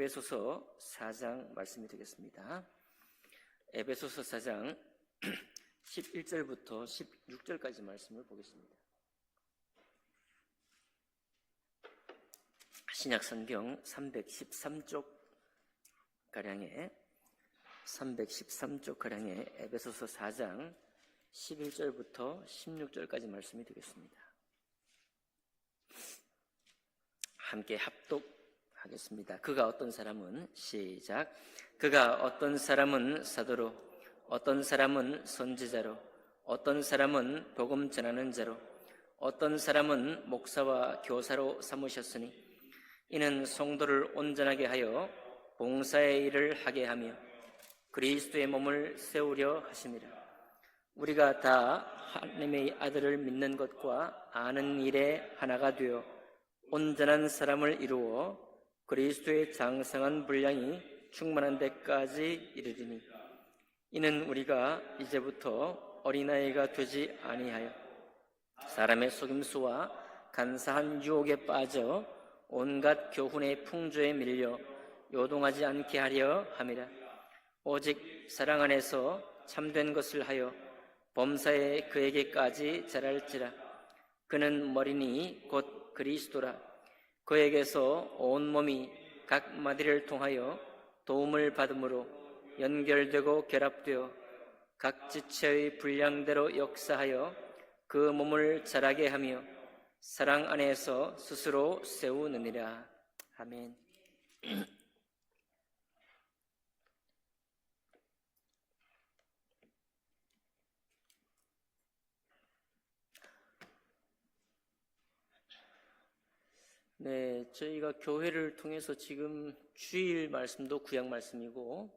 에베소서 4장 말씀이 되겠습니다. 에베소서 4장 11절부터 16절까지 말씀을 보겠습니다. 신약성경 313쪽 가량의 에베소서 4장 11절부터 16절까지 말씀이 되겠습니다. 함께 합독하겠습니다. 그가 어떤 사람은 시작. 그가 어떤 사람은 사도로, 어떤 사람은 선지자로, 어떤 사람은 복음 전하는 자로, 어떤 사람은 목사와 교사로 삼으셨으니 이는 성도를 온전하게 하여 봉사의 일을 하게 하며 그리스도의 몸을 세우려 하심이라. 우리가 다 하나님의 아들을 믿는 것과 아는 일에 하나가 되어 온전한 사람을 이루어 그리스도의 장성한 분량이 충만한 데까지 이르리니 이는 우리가 이제부터 어린아이가 되지 아니하여 사람의 속임수와 간사한 유혹에 빠져 온갖 교훈의 풍조에 밀려 요동하지 않게 하려 함이라. 오직 사랑 안에서 참된 것을 하여 범사에 그에게까지 자랄지라. 그는 머리니 곧 그리스도라. 그에게서 온 몸이 각 마디를 통하여 도움을 받음으로 연결되고 결합되어 각 지체의 분량대로 역사하여 그 몸을 자라게 하며 사랑 안에서 스스로 세우느니라. 아멘. 네, 저희가 교회를 통해서 지금 주일 말씀도 구약 말씀이고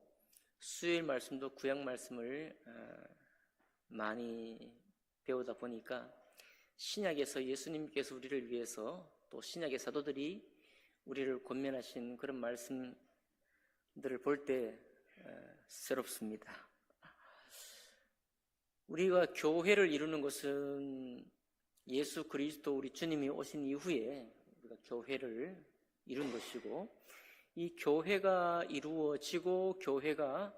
수요일 말씀도 구약 말씀을 많이 배우다 보니까 신약에서 예수님께서 우리를 위해서 또 신약의 사도들이 우리를 권면하신 그런 말씀들을 볼 때 새롭습니다. 우리가 교회를 이루는 것은 예수 그리스도 우리 주님이 오신 이후에 우리가 교회를 이룬 것이고, 이 교회가 이루어지고 교회가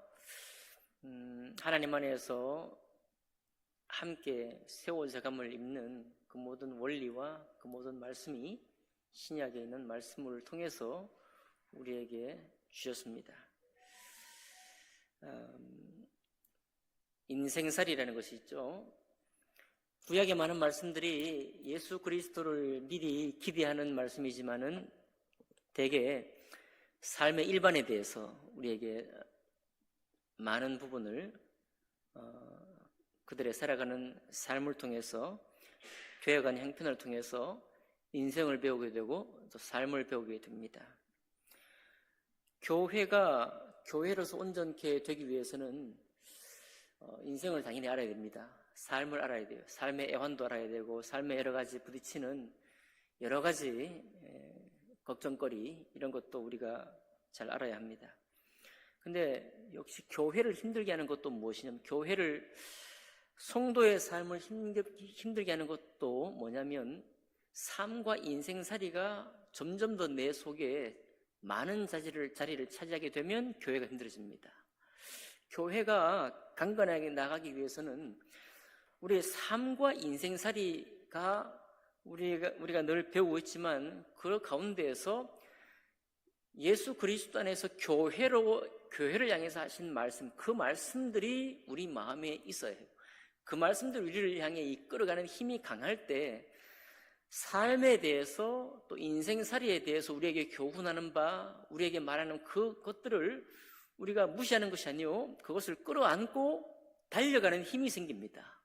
하나님 안에서 함께 세워져감을 입는 그 모든 원리와 그 모든 말씀이 신약에 있는 말씀을 통해서 우리에게 주셨습니다. 인생살이라는 것이 있죠. 구약의 많은 말씀들이 예수 그리스도를 미리 기대하는 말씀이지만은 대개 삶의 일반에 대해서 우리에게 많은 부분을 그들의 살아가는 삶을 통해서 되어가는 형편을 통해서 인생을 배우게 되고 또 삶을 배우게 됩니다. 교회가 교회로서 온전케 되기 위해서는 인생을 당연히 알아야 됩니다. 삶을 알아야 돼요. 삶의 애환도 알아야 되고 삶의 여러 가지 부딪히는 여러 가지 걱정거리 이런 것도 우리가 잘 알아야 합니다. 근데 역시 교회를 힘들게 하는 것도 무엇이냐면, 교회를 성도의 삶을 힘들게 하는 것도 뭐냐면 삶과 인생살이가 점점 더 내 속에 많은 자리를 차지하게 되면 교회가 힘들어집니다. 교회가 강건하게 나가기 위해서는 우리의 삶과 인생살이가 우리가 늘 배우고 있지만 그 가운데에서 예수 그리스도 안에서 교회를 향해서 하신 말씀, 그 말씀들이 우리 마음에 있어야 해요. 그 말씀들이 우리를 향해 이끌어가는 힘이 강할 때 삶에 대해서 또 인생살이에 대해서 우리에게 교훈하는 바, 우리에게 말하는 그것들을 우리가 무시하는 것이 아니요, 그것을 끌어안고 달려가는 힘이 생깁니다.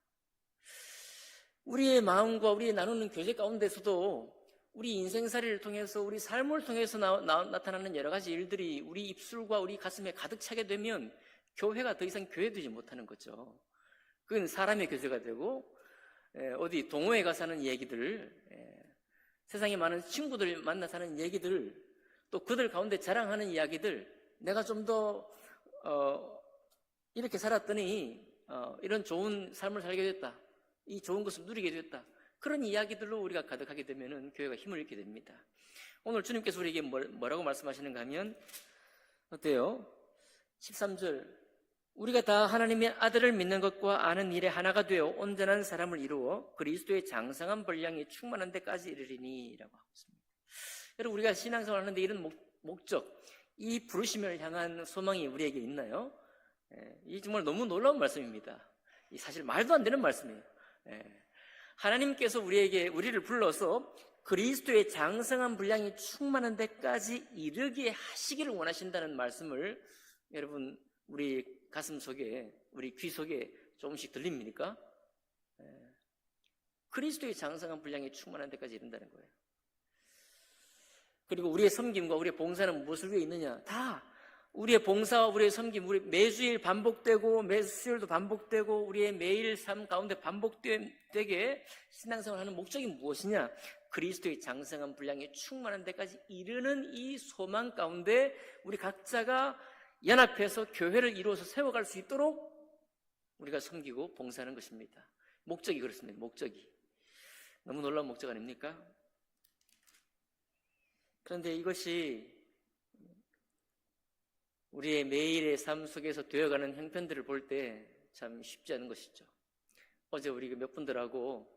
우리의 마음과 우리의 나누는 교제 가운데서도 우리 인생살이를 통해서, 우리 삶을 통해서 나타나는 여러 가지 일들이 우리 입술과 우리 가슴에 가득 차게 되면 교회가 더 이상 교회되지 못하는 거죠. 그건 사람의 교제가 되고, 어디 동호회 가서 하는 얘기들, 세상에 많은 친구들 만나서 하는 얘기들, 또 그들 가운데 자랑하는 이야기들, 내가 좀 더 이렇게 살았더니 이런 좋은 삶을 살게 됐다, 이 좋은 것을 누리게 됐다, 그런 이야기들로 우리가 가득하게 되면은 교회가 힘을 잃게 됩니다. 오늘 주님께서 우리에게 뭐라고 말씀하시는가 하면 어때요? 13절. 우리가 다 하나님의 아들을 믿는 것과 아는 일에 하나가 되어 온전한 사람을 이루어 그리스도의 장성한 분량이 충만한 데까지 이르리니 라고 하고 있습니다. 여러분, 우리가 신앙생활 하는데 이런 목적, 이 부르심을 향한 소망이 우리에게 있나요? 이 정말 너무 놀라운 말씀입니다. 사실 말도 안 되는 말씀이에요. 하나님께서 우리를 불러서 그리스도의 장성한 분량이 충만한 데까지 이르게 하시기를 원하신다는 말씀을 여러분, 우리 가슴 속에, 우리 귀 속에 조금씩 들립니까? 그리스도의 장성한 분량이 충만한 데까지 이른다는 거예요. 그리고 우리의 섬김과 우리의 봉사는 무엇을 위해 있느냐? 다 우리의 봉사와 우리의 섬김, 우리 매주일 반복되고 매수일도 반복되고 우리의 매일 삶 가운데 반복되게 신앙생활을 하는 목적이 무엇이냐? 그리스도의 장성한 분량이 충만한 데까지 이르는 이 소망 가운데 우리 각자가 연합해서 교회를 이루어서 세워갈 수 있도록 우리가 섬기고 봉사하는 것입니다. 목적이 그렇습니다. 목적이. 너무 놀라운 목적 아닙니까? 그런데 이것이 우리의 매일의 삶 속에서 되어가는 형편들을 볼 때 참 쉽지 않은 것이죠. 어제 우리 몇 분들하고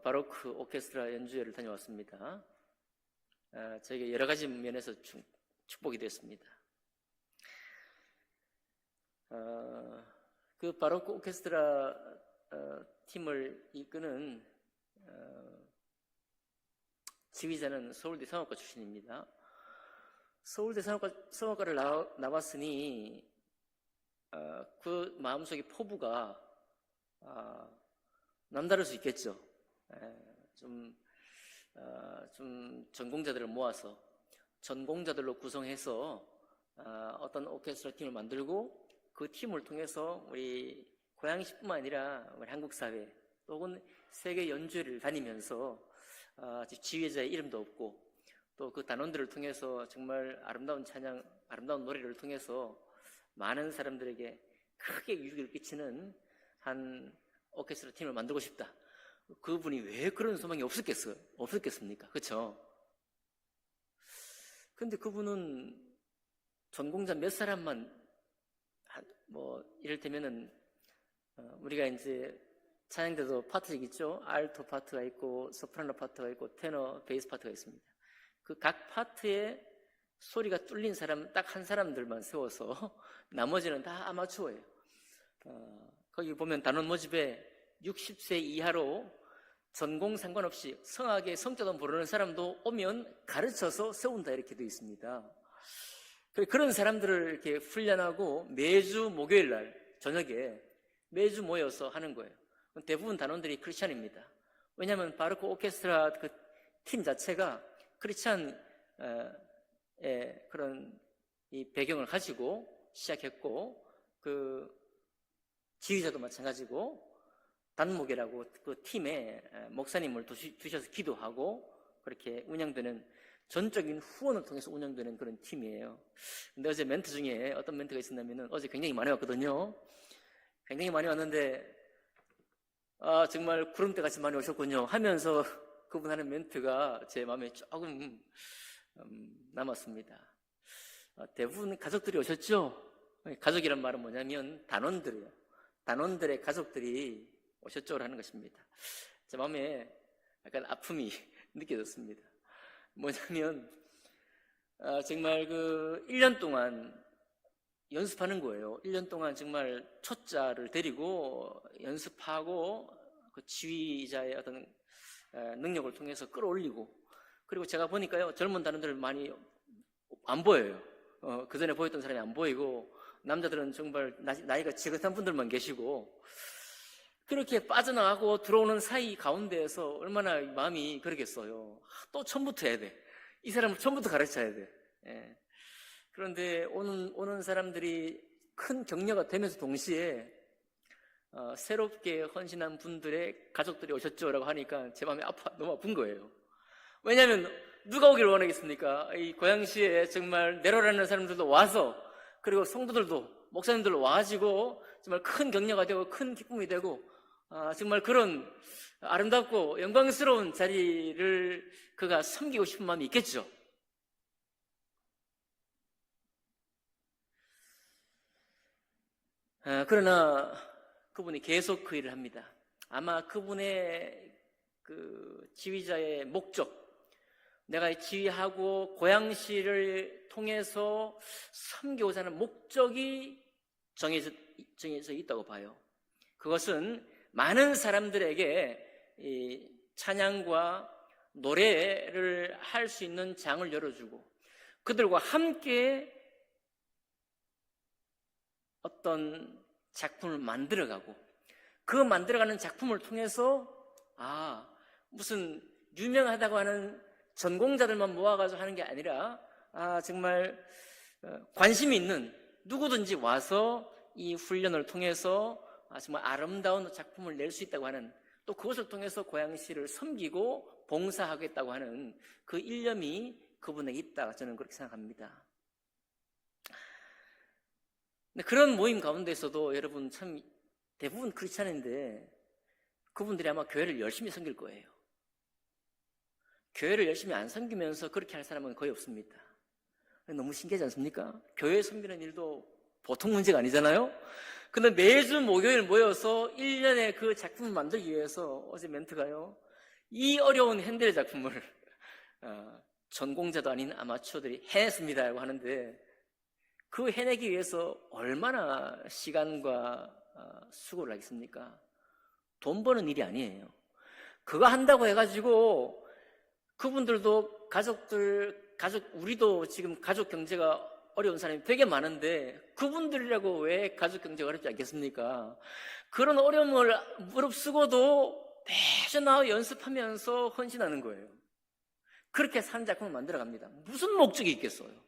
바로크 오케스트라 연주회를 다녀왔습니다. 저에게 여러 가지 면에서 축복이 됐습니다. 그 바로크 오케스트라 팀을 이끄는 지휘자는 서울대 성악과 출신입니다. 서울대 성악과를 나왔으니 그 마음속의 포부가 남다를 수 있겠죠. 좀 전공자들을 모아서 전공자들로 구성해서 어떤 오케스트라 팀을 만들고 그 팀을 통해서 우리 고양시뿐만 아니라 우리 한국 사회 또는 세계 연주회를 다니면서 지휘자의 이름도 없고 또 그 단원들을 통해서 정말 아름다운 찬양, 아름다운 노래를 통해서 많은 사람들에게 크게 유익을 끼치는 한 오케스트라 팀을 만들고 싶다. 그분이 왜 그런 소망이 없었겠습니까? 그렇죠? 근데 그분은 전공자 몇 사람만 이를테면은 우리가 이제 찬양 때도 파트가 있죠. 알토 파트가 있고 소프라노 파트가 있고 테너, 베이스 파트가 있습니다. 그 각 파트에 소리가 뚫린 사람 딱 한 사람들만 세워서 나머지는 다 아마추어예요. 거기 보면 단원 모집에 60세 이하로 전공 상관없이 성악의 성자도 모르는 사람도 오면 가르쳐서 세운다 이렇게 되어 있습니다. 그런 사람들을 이렇게 훈련하고 매주 목요일 날 저녁에 매주 모여서 하는 거예요. 대부분 단원들이 크리스찬입니다. 왜냐하면 바로크 오케스트라 그 팀 자체가 크리스찬의 그런 이 배경을 가지고 시작했고 그 지휘자도 마찬가지고 단목이라고 그 팀에 목사님을 두셔서 기도하고 그렇게 운영되는 전적인 후원을 통해서 운영되는 그런 팀이에요. 근데 어제 멘트 중에 어떤 멘트가 있었냐면은 어제 굉장히 많이 왔거든요. 굉장히 많이 왔는데 정말 구름대 같이 많이 오셨군요 하면서 그분 하는 멘트가 제 마음에 조금 남았습니다. 대부분 가족들이 오셨죠? 가족이란 말은 뭐냐면 단원들이에요. 단원들의 가족들이 오셨죠? 하는 것입니다. 제 마음에 약간 아픔이 느껴졌습니다. 뭐냐면 정말 그 1년 동안 연습하는 거예요. 1년 동안 정말 초짜를 데리고 연습하고 그 지휘자의 어떤 능력을 통해서 끌어올리고 그리고 제가 보니까요 젊은 단원들 많이 안 보여요. 그 전에 보였던 사람이 안 보이고 남자들은 정말 나이가 지긋한 분들만 계시고 그렇게 빠져나가고 들어오는 사이 가운데에서 얼마나 마음이 그러겠어요. 또 처음부터 해야 돼. 이 사람을 처음부터 가르쳐야 돼. 예. 그런데 오는 사람들이 큰 격려가 되면서 동시에 새롭게 헌신한 분들의 가족들이 오셨죠라고 하니까 제 마음이 너무 아픈 거예요. 왜냐하면 누가 오기를 원하겠습니까? 이 고양시에 정말 내려라는 사람들도 와서 그리고 성도들도 목사님들도 와가지고 정말 큰 격려가 되고 큰 기쁨이 되고 정말 그런 아름답고 영광스러운 자리를 그가 섬기고 싶은 마음이 있겠죠. 그러나 그분이 계속 그 일을 합니다. 아마 그분의 그 지휘자의 목적, 내가 지휘하고 고양시를 통해서 섬기고자 하는 목적이 정해져 있다고 봐요. 그것은 많은 사람들에게 이 찬양과 노래를 할 수 있는 장을 열어주고 그들과 함께 어떤 작품을 만들어가고 그 만들어가는 작품을 통해서 무슨 유명하다고 하는 전공자들만 모아가지고 하는 게 아니라 정말 관심이 있는 누구든지 와서 이 훈련을 통해서 정말 아름다운 작품을 낼 수 있다고 하는, 또 그것을 통해서 고양시를 섬기고 봉사하겠다고 하는 그 일념이 그분에게 있다, 저는 그렇게 생각합니다. 그런 모임 가운데서도 여러분 참 대부분 크리스찬인데 그분들이 아마 교회를 열심히 섬길 거예요. 교회를 열심히 안 섬기면서 그렇게 할 사람은 거의 없습니다. 너무 신기하지 않습니까? 교회 섬기는 일도 보통 문제가 아니잖아요. 근데 매주 목요일 모여서 1년에 그 작품을 만들기 위해서, 어제 멘트가요, 이 어려운 핸델 작품을 전공자도 아닌 아마추어들이 해냈습니다라고 하는데, 그 해내기 위해서 얼마나 시간과 수고를 하겠습니까? 돈 버는 일이 아니에요. 그거 한다고 해가지고 그분들도 우리도 지금 가족 경제가 어려운 사람이 되게 많은데 그분들이라고 왜 가족 경제가 어렵지 않겠습니까? 그런 어려움을 무릅쓰고도 매주 나와 연습하면서 헌신하는 거예요. 그렇게 산 작품을 만들어 갑니다. 무슨 목적이 있겠어요?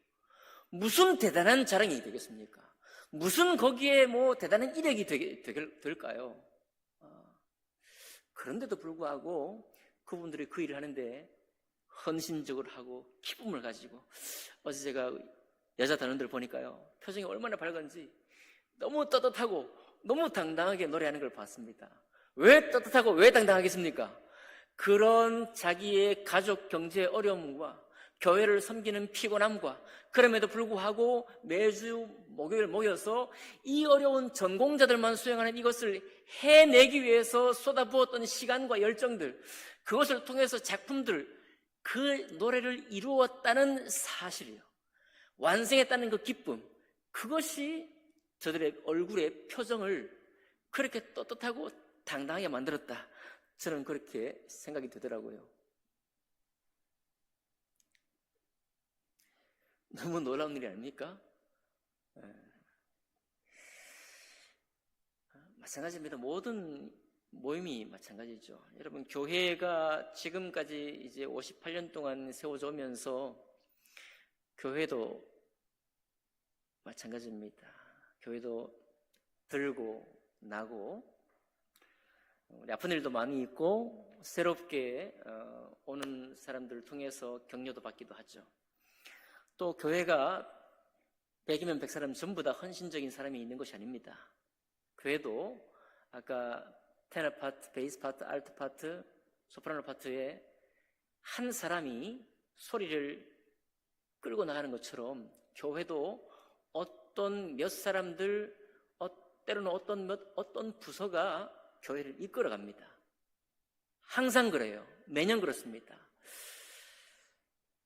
무슨 대단한 자랑이 되겠습니까? 무슨 거기에 뭐 대단한 이력이 될까요? 그런데도 불구하고 그분들이 그 일을 하는데 헌신적으로 하고 기쁨을 가지고, 어제 제가 여자 단원들 보니까요, 표정이 얼마나 밝은지 너무 떳떳하고 너무 당당하게 노래하는 걸 봤습니다. 왜 떳떳하고 왜 당당하겠습니까? 그런 자기의 가족 경제의 어려움과 교회를 섬기는 피곤함과, 그럼에도 불구하고 매주 목요일 모여서 이 어려운 전공자들만 수행하는 이것을 해내기 위해서 쏟아부었던 시간과 열정들, 그것을 통해서 작품들, 그 노래를 이루었다는 사실이요, 완성했다는 그 기쁨, 그것이 저들의 얼굴의 표정을 그렇게 떳떳하고 당당하게 만들었다, 저는 그렇게 생각이 되더라고요. 너무 놀라운 일이 아닙니까? 마찬가지입니다. 모든 모임이 마찬가지죠. 여러분, 교회가 지금까지 이제 58년 동안 세워져 오면서 교회도 마찬가지입니다. 교회도 들고 나고 우리 아픈 일도 많이 있고 새롭게 오는 사람들을 통해서 격려도 받기도 하죠. 또 교회가 100이면 100사람 전부 다 헌신적인 사람이 있는 것이 아닙니다. 교회도 아까 테너 파트, 베이스 파트, 알트 파트, 소프라노 파트에 한 사람이 소리를 끌고 나가는 것처럼 교회도 어떤 몇 사람들, 때로는 어떤 부서가 교회를 이끌어갑니다. 항상 그래요. 매년 그렇습니다.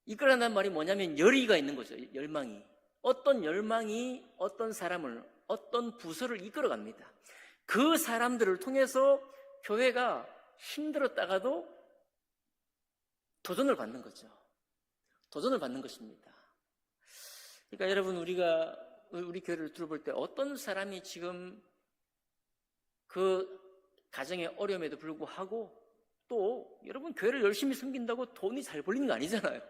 이끌어간다는 말이 뭐냐면 열의가 있는 거죠. 열망이. 어떤 열망이 어떤 사람을, 어떤 부서를 이끌어갑니다. 그 사람들을 통해서 교회가 힘들었다가도 도전을 받는 거죠. 도전을 받는 것입니다. 그러니까 여러분, 우리 교회를 둘러볼 때 어떤 사람이 지금 그 가정의 어려움에도 불구하고, 또 여러분 교회를 열심히 섬긴다고 돈이 잘 벌리는 거 아니잖아요.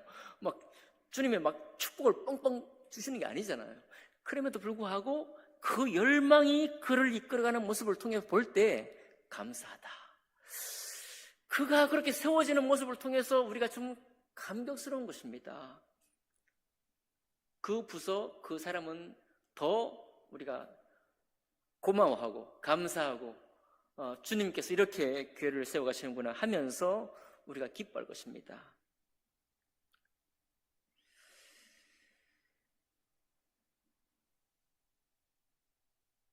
막 주님의 막 축복을 뻥뻥 주시는 게 아니잖아요. 그럼에도 불구하고 그 열망이 그를 이끌어가는 모습을 통해 볼 때 감사하다. 그가 그렇게 세워지는 모습을 통해서 우리가 좀 감격스러운 것입니다. 그 부서, 그 사람은 더 우리가 고마워하고 감사하고 주님께서 이렇게 교회를 세워가시는구나 하면서 우리가 기뻐할 것입니다.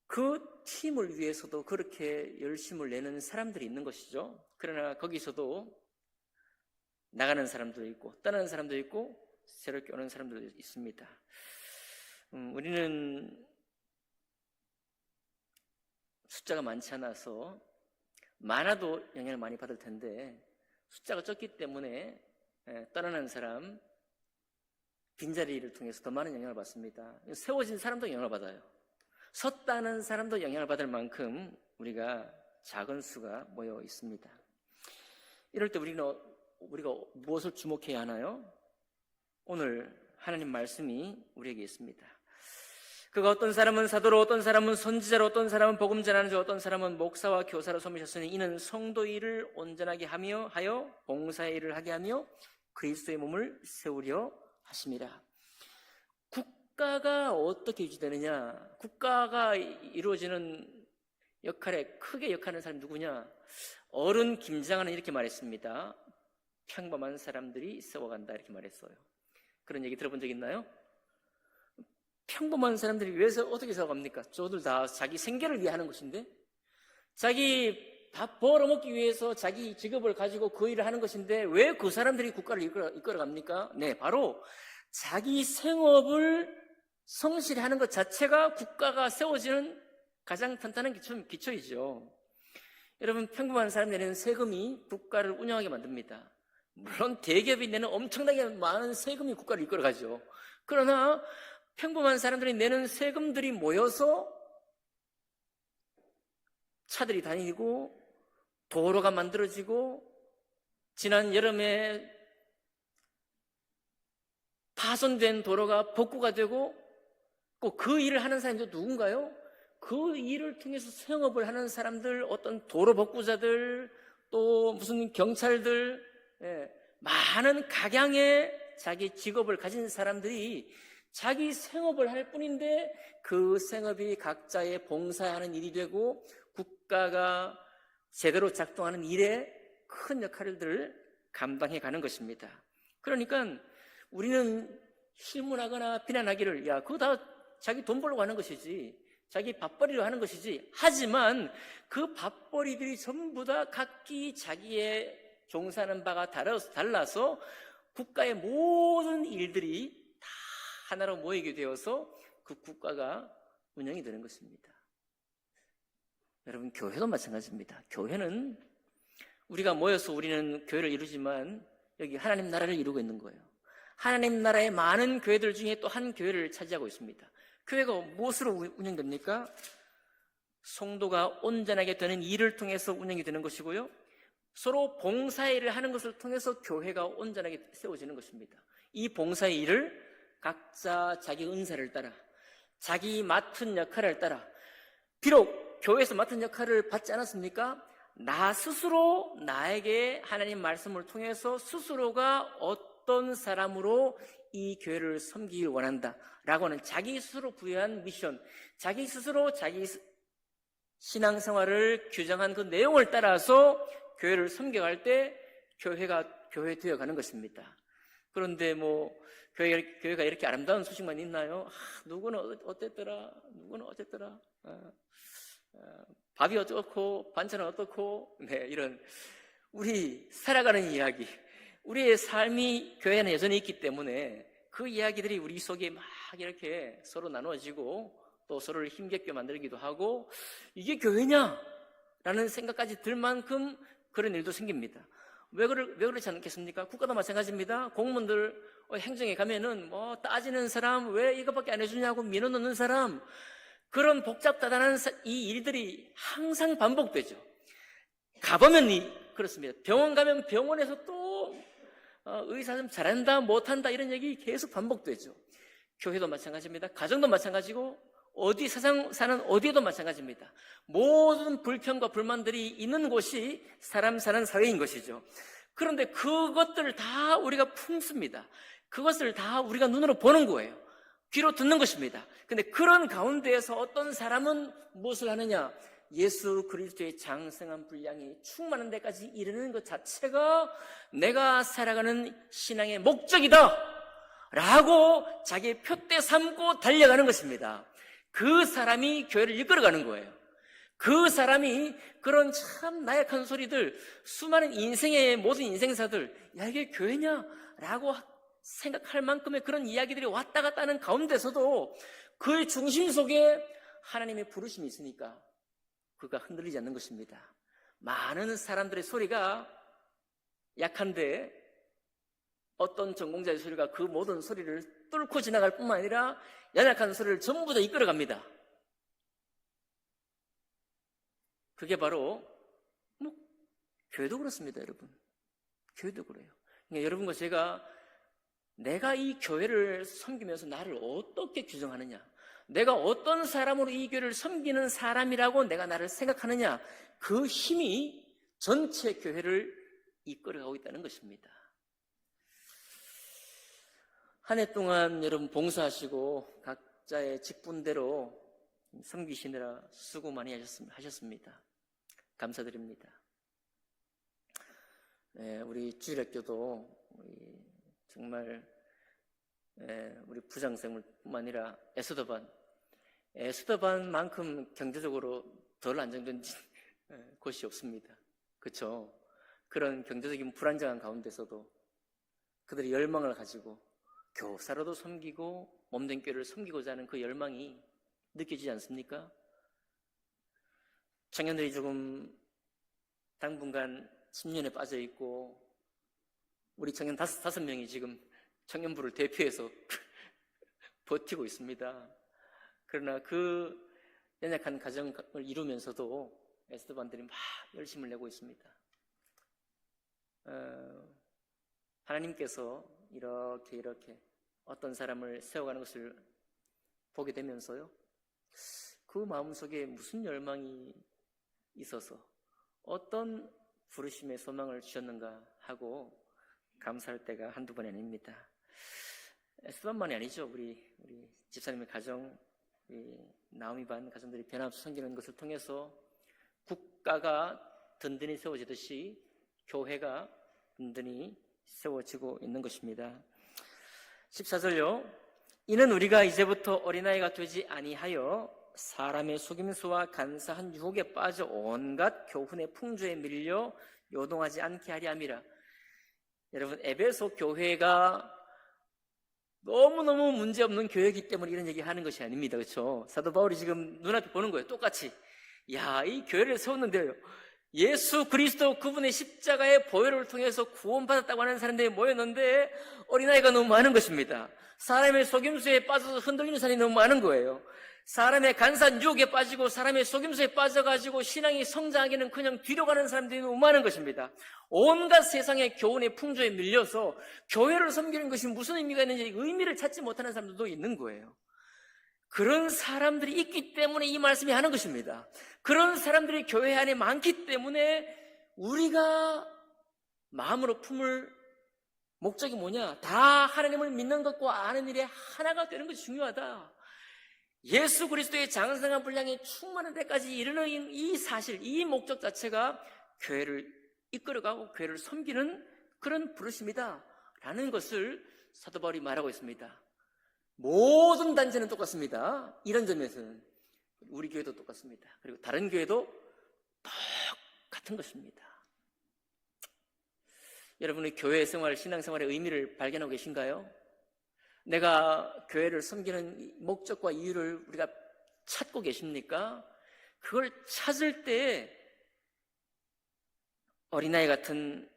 그 팀을 위해서도 그렇게 열심을 내는 사람들이 있는 것이죠. 그러나 거기서도 나가는 사람도 있고 떠나는 사람도 있고 새롭게 오는 사람들도 있습니다. 우리는 숫자가 많지 않아서 많아도 영향을 많이 받을 텐데 숫자가 적기 때문에 떠나는 사람, 빈자리를 통해서 더 많은 영향을 받습니다. 세워진 사람도 영향을 받아요. 섰다는 사람도 영향을 받을 만큼 우리가 작은 수가 모여 있습니다. 이럴 때 우리가 무엇을 주목해야 하나요? 오늘 하나님 말씀이 우리에게 있습니다. 그가 어떤 사람은 사도로, 어떤 사람은 선지자로, 어떤 사람은 복음 전하는 자, 어떤 사람은 목사와 교사로 섬기셨으니 이는 성도 일을 온전하게 하여 봉사의 일을 하게 하며 그리스도의 몸을 세우려 하심이라. 국가가 어떻게 유지되느냐? 국가가 이루어지는 역할에 크게 역할하는 사람이 누구냐? 어른 김장하는 이렇게 말했습니다. 평범한 사람들이 세워간다 이렇게 말했어요. 그런 얘기 들어본 적 있나요? 평범한 사람들이 위해서 어떻게 세워갑니까? 저들 다 자기 생계를 위해 하는 것인데 자기 밥 벌어먹기 위해서 자기 직업을 가지고 그 일을 하는 것인데 왜 그 사람들이 국가를 이끌어갑니까? 네, 바로 자기 생업을 성실히 하는 것 자체가 국가가 세워지는 가장 탄탄한 기초이죠. 여러분, 평범한 사람이 내는 세금이 국가를 운영하게 만듭니다. 물론 대기업이 내는 엄청나게 많은 세금이 국가를 이끌어가죠. 그러나 평범한 사람들이 내는 세금들이 모여서 차들이 다니고 도로가 만들어지고 지난 여름에 파손된 도로가 복구가 되고 꼭 그 일을 하는 사람도 누군가요? 그 일을 통해서 생업을 하는 사람들, 어떤 도로 복구자들, 또 무슨 경찰들, 많은 각양의 자기 직업을 가진 사람들이 자기 생업을 할 뿐인데 그 생업이 각자의 봉사하는 일이 되고 국가가 제대로 작동하는 일에 큰 역할을 감당해 가는 것입니다. 그러니까 우리는 실문하거나 비난하기를 야 그거 다 자기 돈 벌려고 하는 것이지 자기 밥벌이로 하는 것이지 하지만 그 밥벌이들이 전부 다 각기 자기의 종사하는 바가 달라서 국가의 모든 일들이 다 하나로 모이게 되어서 그 국가가 운영이 되는 것입니다. 여러분, 교회도 마찬가지입니다. 교회는 우리가 모여서 우리는 교회를 이루지만 여기 하나님 나라를 이루고 있는 거예요. 하나님 나라의 많은 교회들 중에 또 한 교회를 차지하고 있습니다. 교회가 무엇으로 운영됩니까? 성도가 온전하게 되는 일을 통해서 운영이 되는 것이고요. 서로 봉사일을 하는 것을 통해서 교회가 온전하게 세워지는 것입니다. 이 봉사의 일을 각자 자기 은사를 따라 자기 맡은 역할을 따라 비록 교회에서 맡은 역할을 받지 않았습니까? 나 스스로 나에게 하나님 말씀을 통해서 스스로가 어떤 사람으로 이 교회를 섬기길 원한다 라고 하는 자기 스스로 부여한 미션, 자기 스스로 자기 신앙생활을 규정한 그 내용을 따라서 교회를 섬겨갈 때 교회가 교회 되어가는 것입니다. 그런데 교회가 이렇게 아름다운 소식만 있나요? 누구는 어땠더라? 누구는 어쨌더라? 밥이 어떻고 반찬은 어떻고 이런 우리 살아가는 이야기, 우리의 삶이 교회 안에 여전히 있기 때문에 그 이야기들이 우리 속에 막 이렇게 서로 나누어지고 또 서로를 힘겹게 만들기도 하고 이게 교회냐? 라는 생각까지 들 만큼 그런 일도 생깁니다. 왜 그렇지 않겠습니까? 국가도 마찬가지입니다. 공무원들 행정에 가면은 따지는 사람, 왜 이것밖에 안 해주냐고 민원 넣는 사람, 그런 복잡다단한 이 일들이 항상 반복되죠. 가보면 그렇습니다. 병원 가면 병원에서 또 의사 좀 잘한다 못한다 이런 얘기 계속 반복되죠. 교회도 마찬가지입니다. 가정도 마찬가지고 어디 세상 사는 어디에도 마찬가지입니다. 모든 불평과 불만들이 있는 곳이 사람 사는 사회인 것이죠. 그런데 그것들을 다 우리가 품습니다. 그것을 다 우리가 눈으로 보는 거예요. 귀로 듣는 것입니다. 근데 그런 가운데에서 어떤 사람은 무엇을 하느냐? 예수 그리스도의 장성한 분량이 충만한 데까지 이르는 것 자체가 내가 살아가는 신앙의 목적이다 라고 자기의 표대 삼고 달려가는 것입니다. 그 사람이 교회를 이끌어가는 거예요. 그 사람이 그런 참 나약한 소리들, 수많은 인생의 모든 인생사들, 야, 이게 교회냐? 라고 생각할 만큼의 그런 이야기들이 왔다 갔다 하는 가운데서도 그의 중심 속에 하나님의 부르심이 있으니까 그가 흔들리지 않는 것입니다. 많은 사람들의 소리가 약한데 어떤 전공자의 소리가 그 모든 소리를 뚫고 지나갈 뿐만 아니라 연약한 소리를 전부 다 이끌어갑니다. 그게 바로 교회도 그렇습니다, 여러분. 교회도 그래요. 그러니까 여러분과 제가 내가 이 교회를 섬기면서 나를 어떻게 규정하느냐, 내가 어떤 사람으로 이 교회를 섬기는 사람이라고 내가 나를 생각하느냐, 그 힘이 전체 교회를 이끌어가고 있다는 것입니다. 한 해 동안 여러분 봉사하시고 각자의 직분대로 섬기시느라 수고 많이 하셨습니다. 감사드립니다. 우리 주일학교도 정말 우리 부장생물뿐만 아니라 에스더반만큼 경제적으로 덜 안정된 곳이 없습니다. 그렇죠? 그런 경제적인 불안정한 가운데서도 그들의 열망을 가지고 교사로도 섬기고 몸된 교회를 섬기고자 하는 그 열망이 느껴지지 않습니까? 청년들이 조금 당분간 10년에 빠져 있고 우리 청년 다섯 명이 지금 청년부를 대표해서 버티고 있습니다. 그러나 그 연약한 가정을 이루면서도 에스더반들이 막 열심을 내고 있습니다. 하나님께서 이렇게 어떤 사람을 세워가는 것을 보게 되면서요, 그 마음속에 무슨 열망이 있어서 어떤 부르심의 소망을 주셨는가 하고 감사할 때가 한두 번이 아닙니다. 에스더반만이 아니죠. 우리 집사님의 가정, 나오미 반 가정들이 변함없이 섬기는 것을 통해서 국가가 든든히 세워지듯이 교회가 든든히 세워지고 있는 것입니다. 14절요. 이는 우리가 이제부터 어린아이가 되지 아니하여 사람의 속임수와 간사한 유혹에 빠져 온갖 교훈의 풍조에 밀려 요동하지 않게 하려 함이라. 여러분, 에베소 교회가 너무너무 문제없는 교회이기 때문에 이런 얘기 하는 것이 아닙니다. 그렇죠? 사도 바울이 지금 눈앞에 보는 거예요. 똑같이. 야, 이 교회를 세웠는데요, 예수 그리스도 그분의 십자가의 보혈을 통해서 구원받았다고 하는 사람들이 모였는데 어린아이가 너무 많은 것입니다. 사람의 속임수에 빠져서 흔들리는 사람이 너무 많은 거예요. 사람의 간사한 유혹에 빠지고 사람의 속임수에 빠져가지고 신앙이 성장하기는 그냥 뒤로 가는 사람들이 너무 많은 것입니다. 온갖 세상의 교훈의 풍조에 밀려서 교회를 섬기는 것이 무슨 의미가 있는지 의미를 찾지 못하는 사람들도 있는 거예요. 그런 사람들이 있기 때문에 이 말씀이 하는 것입니다. 그런 사람들이 교회 안에 많기 때문에 우리가 마음으로 품을 목적이 뭐냐? 다 하나님을 믿는 것과 아는 일에 하나가 되는 것이 중요하다. 예수 그리스도의 장성한 분량이 충만한 데까지 이르는 이 사실, 이 목적 자체가 교회를 이끌어가고 교회를 섬기는 그런 부르심이다 라는 것을 사도 바울이 말하고 있습니다. 모든 단체는 똑같습니다. 이런 점에서는 우리 교회도 똑같습니다. 그리고 다른 교회도 똑같은 것입니다. 여러분의 교회 생활, 신앙생활의 의미를 발견하고 계신가요? 내가 교회를 섬기는 목적과 이유를 우리가 찾고 계십니까? 그걸 찾을 때 어린아이 같은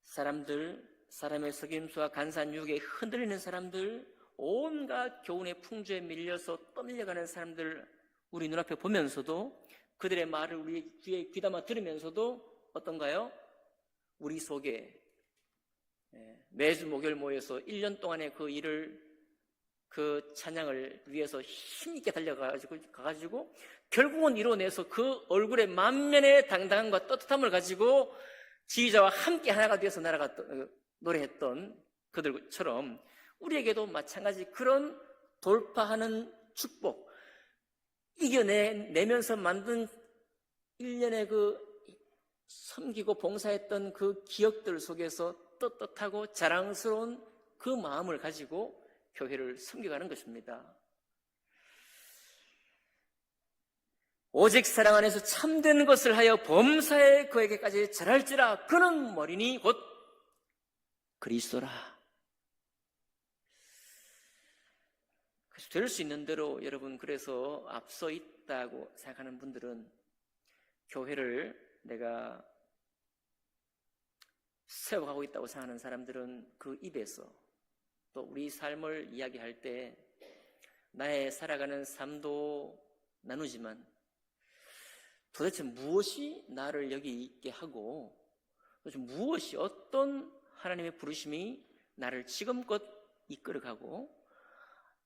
사람들, 사람의 속임수와 간사한 유혹에 흔들리는 사람들, 온갖 교훈의 풍조에 밀려서 떠밀려가는 사람들 우리 눈앞에 보면서도 그들의 말을 우리 귀에 귀담아 들으면서도 어떤가요? 우리 속에 매주 목요일 모여서 1년 동안의 그 일을, 그 찬양을 위해서 힘있게 달려가가지고 결국은 이뤄내서 그 얼굴에 만면의 당당함과 떳떳함을 가지고 지휘자와 함께 하나가 되어서 노래했던 그들처럼 우리에게도 마찬가지 그런 돌파하는 축복, 이겨내면서 만든 1년의 그 섬기고 봉사했던 그 기억들 속에서 떳떳하고 자랑스러운 그 마음을 가지고 교회를 섬겨가는 것입니다. 오직 사랑 안에서 참된 것을 하여 범사에 그에게까지 절할지라. 그는 머리니 곧 그리스도라. 그래서 될 수 있는 대로 여러분, 그래서 앞서 있다고 생각하는 분들은 교회를 내가 세워가고 있다고 생각하는 사람들은 그 입에서 또 우리 삶을 이야기할 때 나의 살아가는 삶도 나누지만 도대체 무엇이 나를 여기 있게 하고 도대체 무엇이 어떤 하나님의 부르심이 나를 지금껏 이끌어가고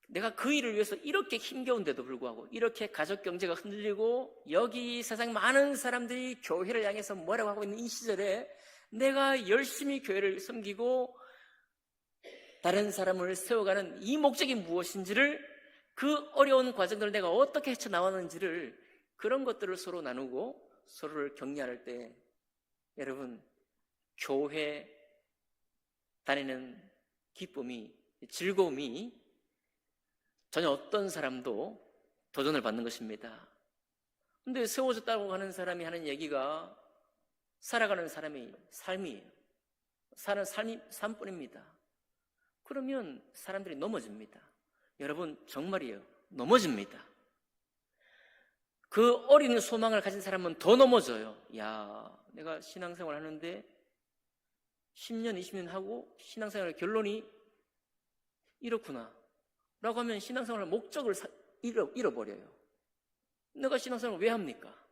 내가 그 일을 위해서 이렇게 힘겨운데도 불구하고 이렇게 가족 경제가 흔들리고 여기 세상 많은 사람들이 교회를 향해서 뭐라고 하고 있는 이 시절에 내가 열심히 교회를 섬기고 다른 사람을 세워가는 이 목적이 무엇인지를, 그 어려운 과정들을 내가 어떻게 헤쳐나왔는지를, 그런 것들을 서로 나누고 서로를 격려할 때 여러분, 교회 다니는 기쁨이, 즐거움이 전혀 어떤 사람도 도전을 받는 것입니다. 근데 세워졌다고 하는 사람이 하는 얘기가 살아가는 사람의 삶이에요. 사는 삶뿐입니다. 그러면 사람들이 넘어집니다. 여러분, 정말이에요. 넘어집니다. 그 어린 소망을 가진 사람은 더 넘어져요. 야, 내가 신앙생활 하는데 10년, 20년 하고 신앙생활의 결론이 이렇구나 라고 하면 신앙생활의 목적을 잃어버려요. 내가 신앙생활을 왜 합니까?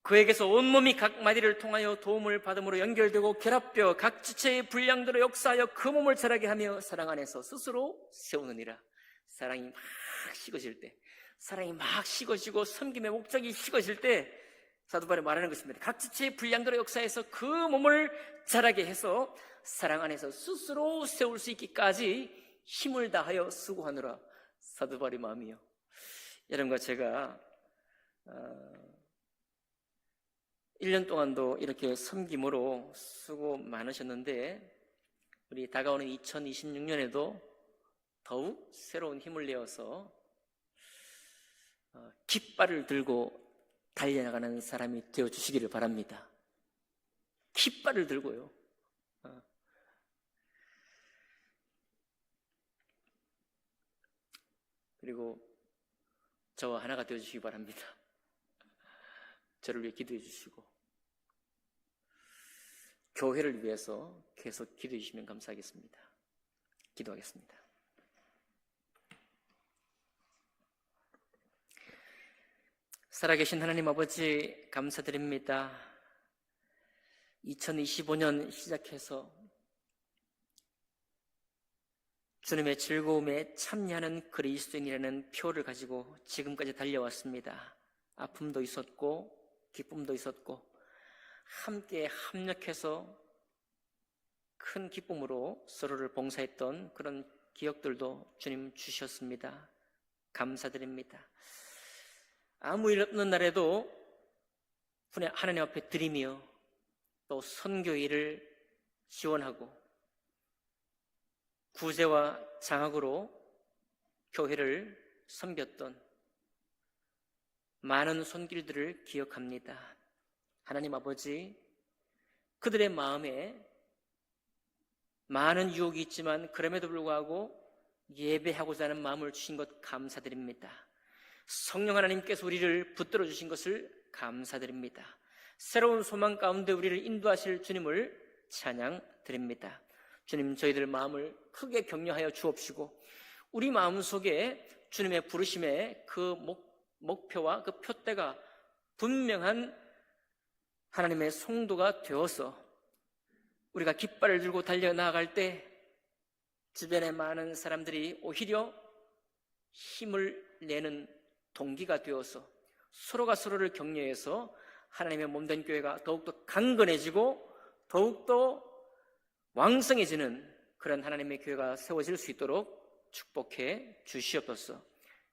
그에게서 온몸이 각 마디를 통하여 도움을 받음으로 연결되고 결합되어 각 지체의 분량대로 역사하여 그 몸을 자라게 하며 사랑 안에서 스스로 세우느니라. 사랑이 막 식어질 때, 사랑이 막 식어지고 섬김의 목적이 식어질 때 사도 바울이 말하는 것입니다. 각 지체의 분량대로 역사해서 그 몸을 자라게 해서 사랑 안에서 스스로 세울 수 있기까지 힘을 다하여 수고하느라. 사도 바울의 마음이요. 여러분과 제가 1년 동안도 이렇게 섬김으로 수고 많으셨는데 우리 다가오는 2026년에도 더욱 새로운 힘을 내어서 깃발을 들고 달려나가는 사람이 되어주시기를 바랍니다. 깃발을 들고요. 그리고 저와 하나가 되어주시기 바랍니다. 저를 위해 기도해 주시고 교회를 위해서 계속 기도해 주시면 감사하겠습니다. 기도하겠습니다. 살아계신 하나님 아버지, 감사드립니다. 2025년 시작해서 주님의 즐거움에 참여하는 그리스도인이라는 표를 가지고 지금까지 달려왔습니다. 아픔도 있었고 기쁨도 있었고 함께 합력해서 큰 기쁨으로 서로를 봉사했던 그런 기억들도 주님 주셨습니다. 감사드립니다. 아무 일 없는 날에도 하나님 앞에 드리며 또 선교 일을 지원하고 구제와 장학으로 교회를 섬겼던 많은 손길들을 기억합니다. 하나님 아버지, 그들의 마음에 많은 유혹이 있지만 그럼에도 불구하고 예배하고자 하는 마음을 주신 것 감사드립니다. 성령 하나님께서 우리를 붙들어 주신 것을 감사드립니다. 새로운 소망 가운데 우리를 인도하실 주님을 찬양드립니다. 주님, 저희들 마음을 크게 격려하여 주옵시고 우리 마음속에 주님의 부르심의 그 목표와 그 표대가 분명한 하나님의 성도가 되어서 우리가 깃발을 들고 달려나갈 때 주변의 많은 사람들이 오히려 힘을 내는 동기가 되어서 서로가 서로를 격려해서 하나님의 몸된 교회가 더욱더 강건해지고 더욱더 왕성해지는 그런 하나님의 교회가 세워질 수 있도록 축복해 주시옵소서.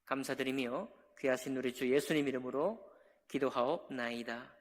감사드리며 귀하신 우리 주 예수님 이름으로 기도하옵나이다.